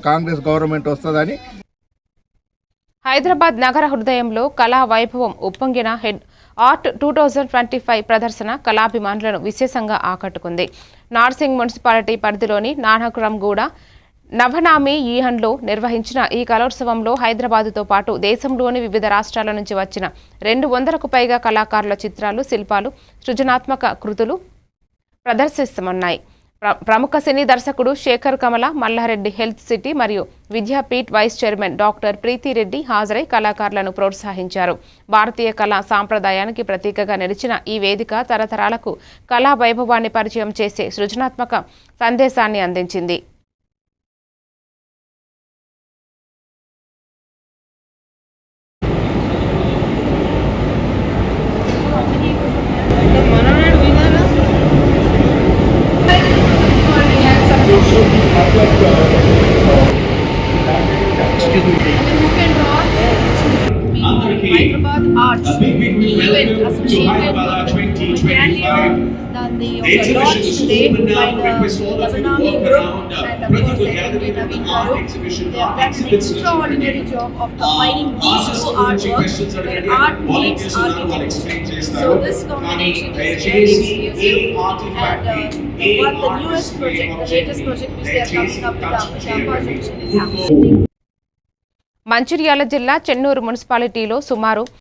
Congress government వస్తుందని. హైదరాబాద్ నగర హృదయంలో కళా వైభవం ఉప్పొంగిన హెడ్ ఆర్ట్ 2025 ప్రదర్శన కళాభిమానులను విశేషంగా ఆకట్టుకుంది. నార్సింగ్ మున్సిపాలిటీ పరిధిలోని నానక్రంగూడ నవనామి ఈహన్లో నిర్వహించిన ఈ కళోత్సవంలో హైదరాబాదుతో పాటు దేశంలోని వివిధ రాష్ట్రాల నుంచి వచ్చిన 200కు పైగా కళాకారుల చిత్రాలు, శిల్పాలు, సృజనాత్మక కృతులు ప్రదర్శిస్తున్నాయి. ప్రముఖ సినీ దర్శకుడు శేఖర్ కమల, మల్లారెడ్డి హెల్త్ సిటీ మరియు Vidyapeeth vice chairman doctor Preethi Reddy హాజరై కళాకారులను ప్రోత్సహించారు. భారతీయ కళా సాంప్రదాయానికి ప్రతీకగా నిలిచిన ఈ వేదిక తరతరాలకు కళా వైభవాన్ని పరిచయం చేసే సృజనాత్మక సందేశాన్ని అందించింది. Hyderabad Arts event associated with Galileo, then the launch today by the Navnami group and of course the MD Naveen Garu. They have done an extraordinary job of combining these two artworks where art meets architecture. So this combination is very exclusive and the newest project, the latest project which they are coming up with the project is happening. Mancherial జిల్లా చెన్నూరు మున్సిపాలిటీలో సుమారు